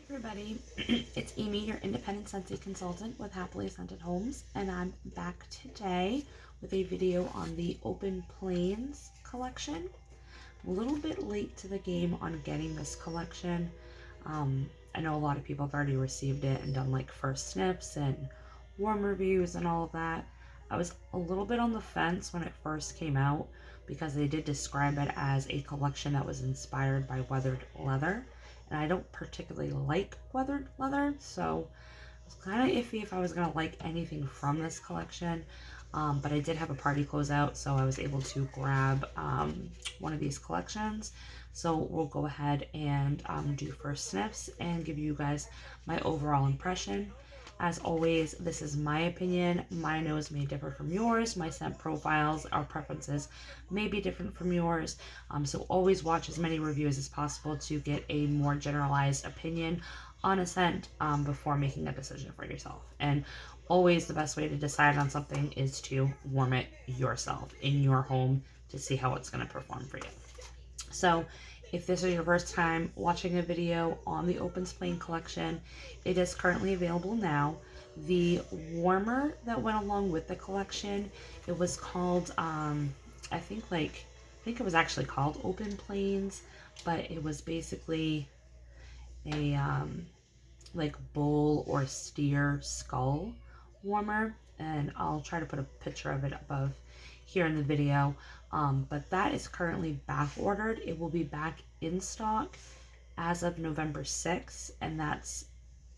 Everybody, it's Amy, your independent Scentsy consultant with Happily Scented Homes, and I'm back today with a video on the Open Plains collection. I'm a little bit late to the game on getting this collection. I know a lot of people have already received it and done like first sniffs and warm reviews and all of that. I was a little bit on the fence when it first came out because they did describe it as a collection that was inspired by weathered leather, and I don't particularly like weathered leather, so I was kind of iffy if I was going to like anything from this collection. But I did have a party closeout, so I was able to grab one of these collections. So we'll go ahead and do first sniffs and give you guys my overall impression. As always, this is my opinion. My nose may differ from yours. My scent profiles, our preferences may be different from yours. So always watch as many reviews as possible to get a more generalized opinion on a scent before making a decision for yourself. And always the best way to decide on something is to warm it yourself in your home to see how it's going to perform for you. So if this is your first time watching a video on the Open Plains collection, it is currently available now. The warmer that went along with the collection, it was called, I think it was actually called Open Plains, but it was basically a like bull or steer skull warmer, and I'll try to put a picture of it above here in the video. But that is currently back ordered. It will be back in stock as of November 6th, and that's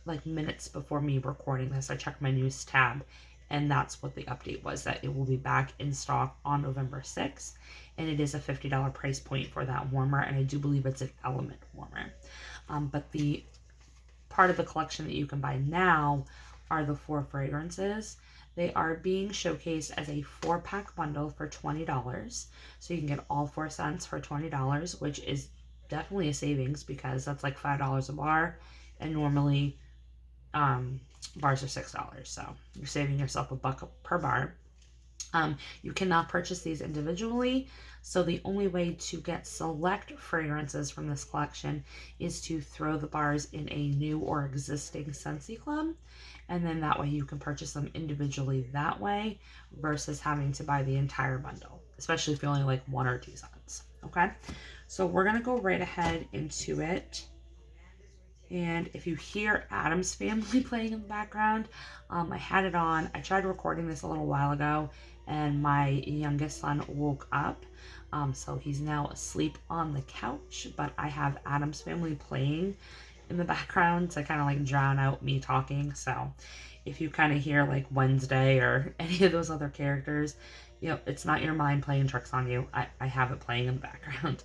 like minutes before me recording this. I checked my news tab, and that's what the update was, that it will be back in stock on November 6th, and it is a $50 price point for that warmer, and I do believe it's an element warmer. But the part of the collection that you can buy now are the 4 fragrances. They are being showcased as a 4-pack bundle for $20. So you can get all 4 scents for $20, which is definitely a savings because that's like $5 a bar, and normally bars are $6. So you're saving yourself $1 per bar. You cannot purchase these individually, so the only way to get select fragrances from this collection is to throw the bars in a new or existing Scentsy club, and then that way you can purchase them individually that way versus having to buy the entire bundle, especially if you only like 1 or 2 scents. Okay, so we're gonna go right ahead into it. And if you hear Adam's Family playing in the background, I had it on. I tried recording this a little while ago, and my youngest son woke up. So he's now asleep on the couch, but I have Adam's Family playing in the background to kind of like drown out me talking. So if you kind of hear like Wednesday or any of those other characters, you know, it's not your mind playing tricks on you. I have it playing in the background.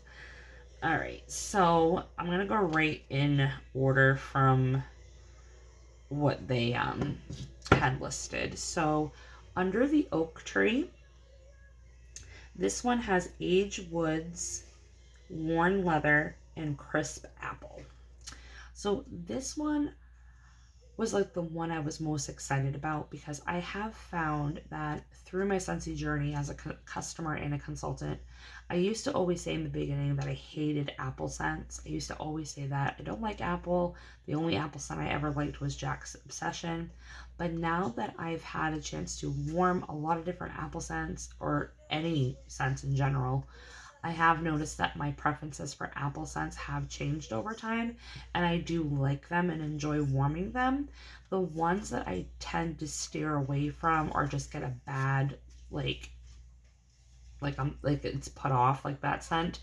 All right, so I'm gonna go right in order from what they had listed. So under the oak tree, this one has aged woods, worn leather, and crisp apple. So this one was like the one I was most excited about because I have found that through my Scentsy journey as a customer and a consultant, I used to always say in the beginning that I hated apple scents. I used to always say that. I don't like apple. The only apple scent I ever liked was Jack's Obsession. But now that I've had a chance to warm a lot of different apple scents, or any scents in general, I have noticed that my preferences for apple scents have changed over time, and I do like them and enjoy warming them. The ones that I tend to steer away from or just get a bad like it's put off, like that scent,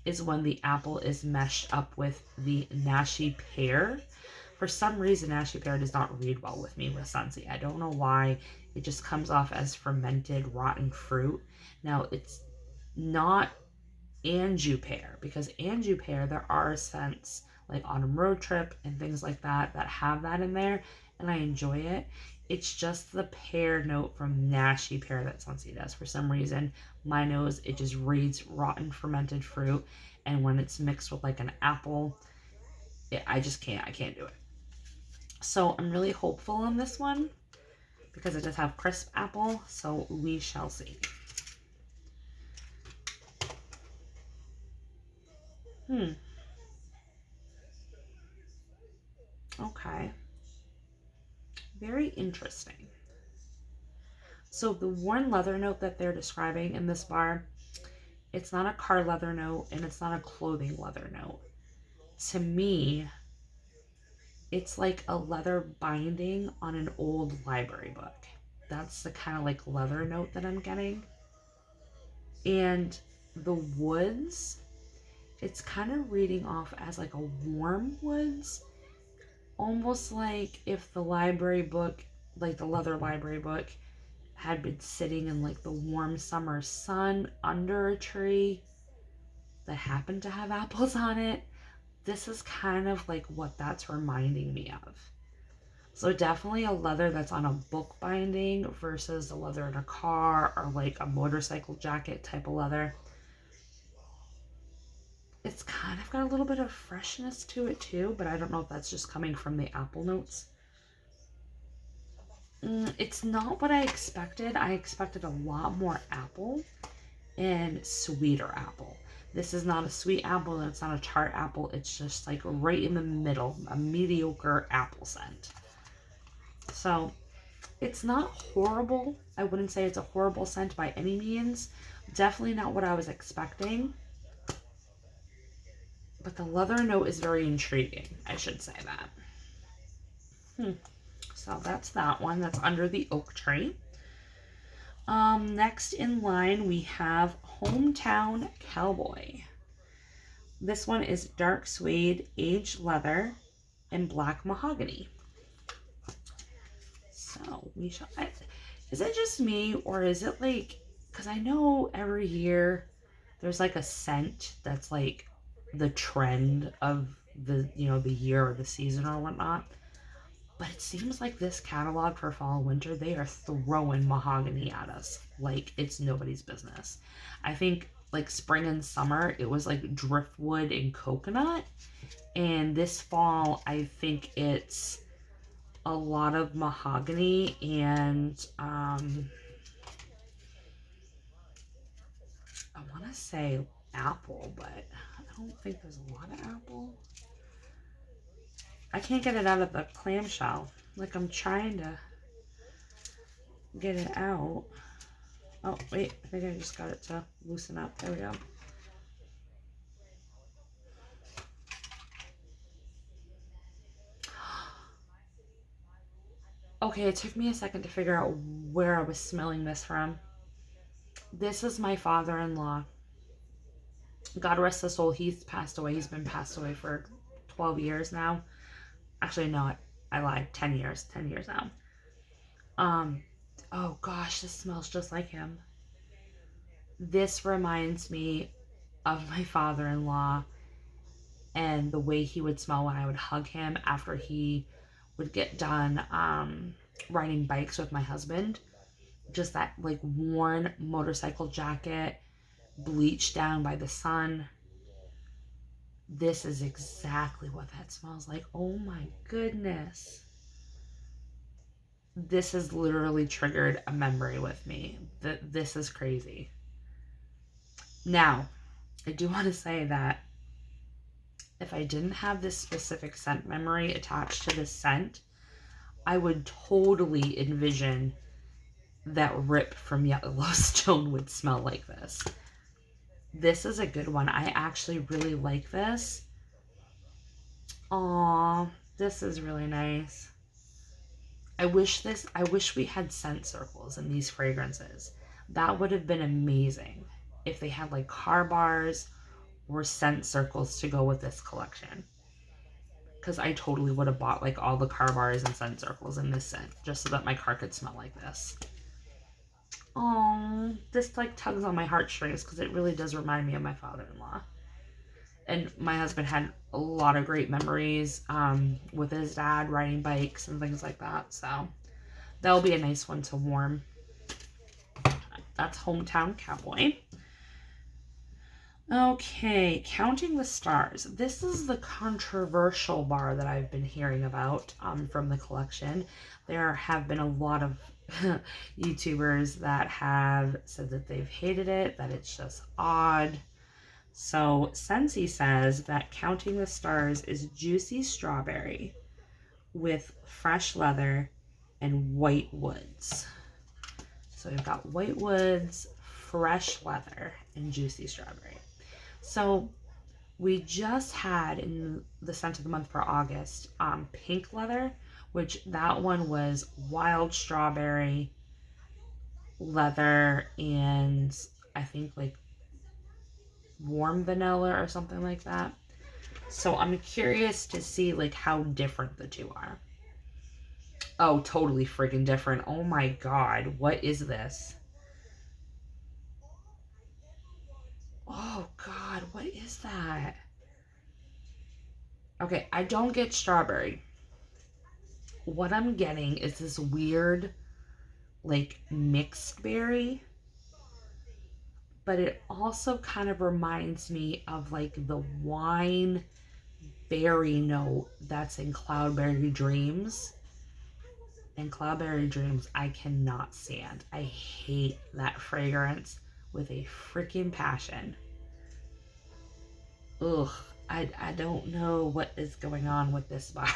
is when the apple is meshed up with the Nashi pear. For some reason, Nashi pear does not read well with me with Scentsy. I don't know why. It just comes off as fermented, rotten fruit. Now, it's not Anjou pear, because Anjou pear, there are scents like Autumn Road Trip and things like that that have that in there, and I enjoy it. It's just the pear note from Nashi pear that Scentsy does. For some reason, my nose, it just reads rotten fermented fruit, and when it's mixed with like an apple, I can't do it. So I'm really hopeful on this one because it does have crisp apple, so we shall see. Okay. Very interesting. So the worn leather note that they're describing in this bar, it's not a car leather note and it's not a clothing leather note. To me, it's like a leather binding on an old library book. That's the kind of like leather note that I'm getting. And the woods, it's kind of reading off as like a warm woods, almost like if the library book, like the leather library book, had been sitting in like the warm summer sun under a tree that happened to have apples on it. This is kind of like what that's reminding me of. So definitely a leather that's on a book binding versus a leather in a car or like a motorcycle jacket type of leather. It's kind of got a little bit of freshness to it too, but I don't know if that's just coming from the apple notes. It's not what I expected. I expected a lot more apple and sweeter apple. This is not a sweet apple and it's not a tart apple. It's just like right in the middle, a mediocre apple scent. So it's not horrible. I wouldn't say it's a horrible scent by any means. Definitely not what I was expecting. But the leather note is very intriguing. I should say that. So that's that one. That's under the oak tree. Next in line, we have Hometown Cowboy. This one is dark suede, aged leather, and black mahogany. So we shall. Is it just me, or is it like? Because I know every year there's like a scent that's like the trend of the the year or the season or whatnot. But it seems like this catalog for fall and winter, they are throwing mahogany at us like it's nobody's business. I think like spring and summer, it was like driftwood and coconut. And this fall, I think it's a lot of mahogany and I want to say apple, but I don't think there's a lot of apple. I can't get it out of the clamshell. Like I'm trying to get it out. Oh, wait. I think I just got it to loosen up. There we go. Okay, it took me a second to figure out where I was smelling this from. This is my father-in-law. God rest his soul. He's passed away. He's been passed away for 12 years now. Actually, no, I lied. 10 years. 10 years now. Oh gosh, this smells just like him. This reminds me of my father-in-law and the way he would smell when I would hug him after he would get done riding bikes with my husband. Just that like worn motorcycle jacket, bleached down by the sun. This is exactly what that smells like. Oh my goodness. This has literally triggered a memory with me. This is crazy. Now, I do want to say that if I didn't have this specific scent memory attached to this scent, I would totally envision that Rip from Yellowstone would smell like this. This is a good one. I actually really like this. Aww, this is really nice. I wish we had scent circles in these fragrances. That would have been amazing if they had like car bars or scent circles to go with this collection. Because I totally would have bought like all the car bars and scent circles in this scent just so that my car could smell like this. Oh, this like tugs on my heartstrings because it really does remind me of my father-in-law. And my husband had a lot of great memories with his dad riding bikes and things like that. So that'll be a nice one to warm. That's Hometown Cowboy. Okay, Counting the Stars. This is the controversial bar that I've been hearing about from the collection. There have been a lot of YouTubers that have said that they've hated it, that it's just odd. So Scentsy says that Counting the Stars is juicy strawberry with fresh leather and white woods. So we've got white woods, fresh leather, and juicy strawberry. So we just had in the scent of the month for August, pink leather, which that one was wild strawberry, leather, and I think like warm vanilla or something like that. So I'm curious to see like how different the two are. Oh, totally freaking different. Oh my God, what is this? Oh God, what is that? Okay, I don't get strawberry. What I'm getting is this weird, like, mixed berry. But it also kind of reminds me of, like, the wine berry note that's in Cloudberry Dreams. And Cloudberry Dreams, I cannot stand. I hate that fragrance with a freaking passion. Ugh, I don't know what is going on with this bar.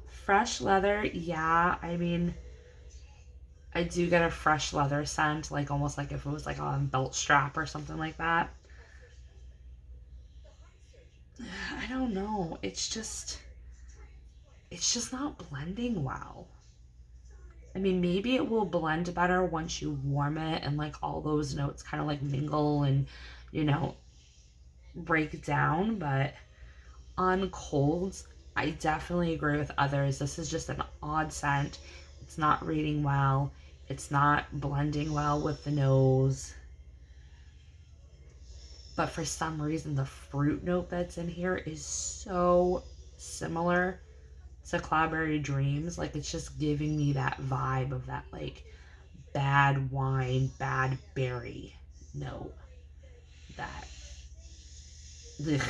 Fresh leather, yeah, I mean, I do get a fresh leather scent, like almost like if it was like on a belt strap or something like that. I don't know. It's just not blending well. I mean, maybe it will blend better once you warm it and like all those notes kind of like mingle and, you know, break down. But on colds, I definitely agree with others. This is just an odd scent. It's not reading well. It's not blending well with the nose. But for some reason, the fruit note that's in here is so similar to Cloudberry Dreams. Like, it's just giving me that vibe of that, like, bad wine, bad berry note. That, ugh,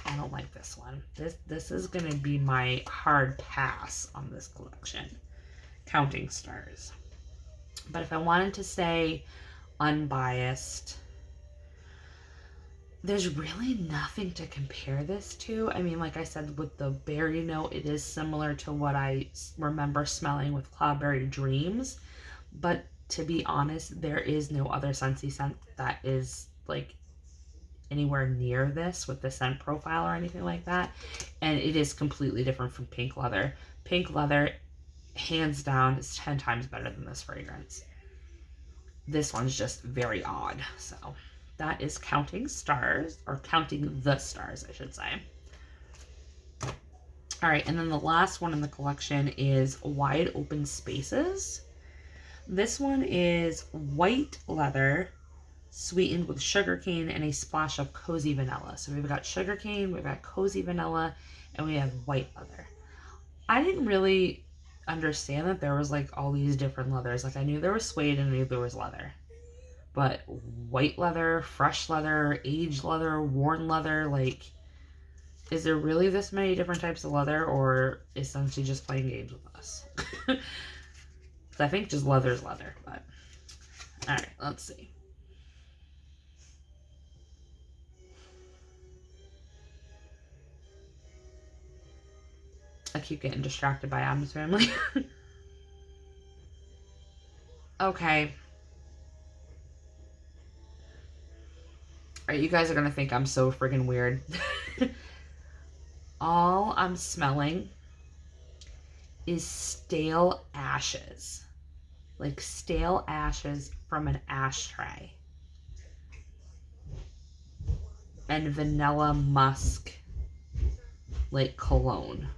I don't like this one. This is going to be my hard pass on this collection. Counting stars. But if I wanted to say unbiased, there's really nothing to compare this to. I mean, like I said, with the berry note, it is similar to what I remember smelling with Cloudberry Dreams. But to be honest, there is no other Scentsy scent that is like anywhere near this with the scent profile or anything like that. And it is completely different from pink leather. Pink leather, hands down, is 10 times better than this fragrance. This one's just very odd, so... that is Counting Stars, or Counting the Stars, I should say. All right, and then the last one in the collection is Wide Open Spaces. This one is white leather, sweetened with sugarcane and a splash of cozy vanilla. So we've got sugarcane, we've got cozy vanilla, and we have white leather. I didn't really understand that there was like all these different leathers. Like I knew there was suede and I knew there was leather. But white leather, fresh leather, aged leather, worn leather, like, is there really this many different types of leather, or is Scentsy just playing games with us? I think just leather is leather, but... Alright, let's see. I keep getting distracted by Adam's Family. Okay. Alright, you guys are gonna think I'm so friggin' weird. All I'm smelling is stale ashes. Like stale ashes from an ashtray. And vanilla musk, like cologne.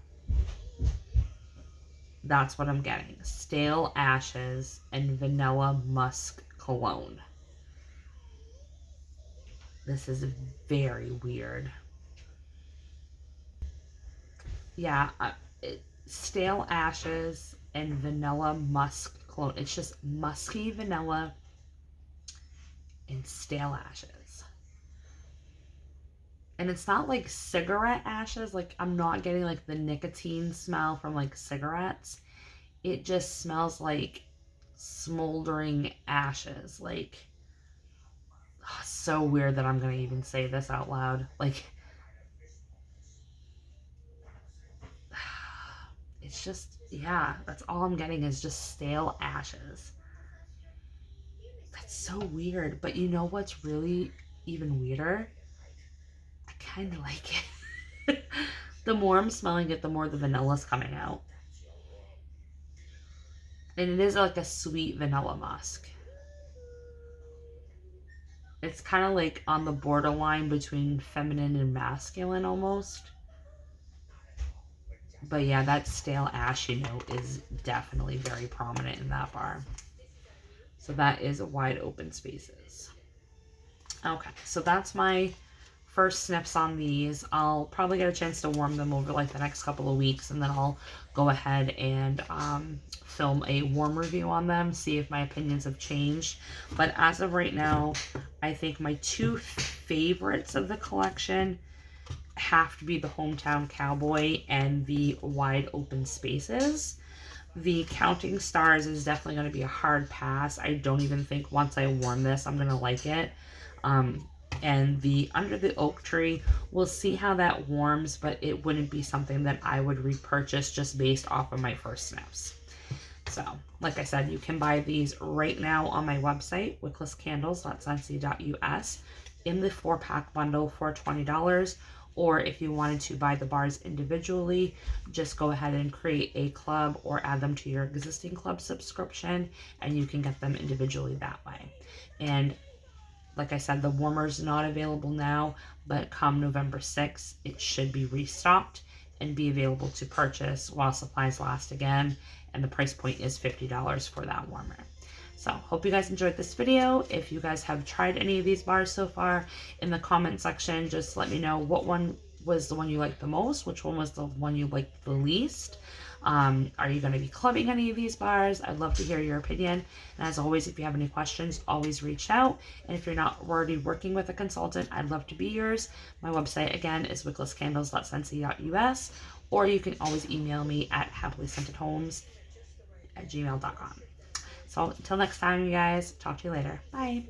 That's what I'm getting. Stale ashes and vanilla musk cologne. This is very weird. Yeah, stale ashes and vanilla musk cologne. It's just musky vanilla and stale ashes. And it's not like cigarette ashes. Like, I'm not getting like the nicotine smell from like cigarettes. It just smells like smoldering ashes. Like, so weird that I'm gonna even say this out loud. Like, it's just, yeah, that's all I'm getting is just stale ashes. That's so weird. But you know what's really even weirder? I kind of like it. The more I'm smelling it, the more the vanilla's coming out. And it is like a sweet vanilla musk. It's kind of like on the borderline between feminine and masculine almost. But yeah, that stale ashy note is definitely very prominent in that bar. So that is Wide Open Spaces. Okay, so that's my first sniffs on these. I'll probably get a chance to warm them over like the next couple of weeks, and then I'll go ahead and film a warm review on them, see if my opinions have changed. But as of right now, I think my two favorites of the collection have to be the Hometown Cowboy and the Wide Open Spaces. The Counting Stars is definitely going to be a hard pass. I don't even think once I warm this, I'm going to like it. And the Under the Oak Tree, we'll see how that warms, but it wouldn't be something that I would repurchase just based off of my first sniffs. So, like I said, you can buy these right now on my website, wicklesscandles.scentsy.us, in the 4-pack bundle for $20. Or if you wanted to buy the bars individually, just go ahead and create a club or add them to your existing club subscription, and you can get them individually that way. And like I said, the warmer's not available now, but come November 6th, it should be restocked and be available to purchase while supplies last again. And the price point is $50 for that warmer. So, hope you guys enjoyed this video. If you guys have tried any of these bars so far, in the comment section, just let me know what one was the one you liked the most, which one was the one you liked the least. Are you going to be clubbing any of these bars? I'd love to hear your opinion. And as always, if you have any questions, always reach out. And if you're not already working with a consultant, I'd love to be yours. My website, again, is wicklesscandles.scentsy.us, or you can always email me at happilyscentedhomes@gmail.com. So until next time, you guys, talk to you later. Bye.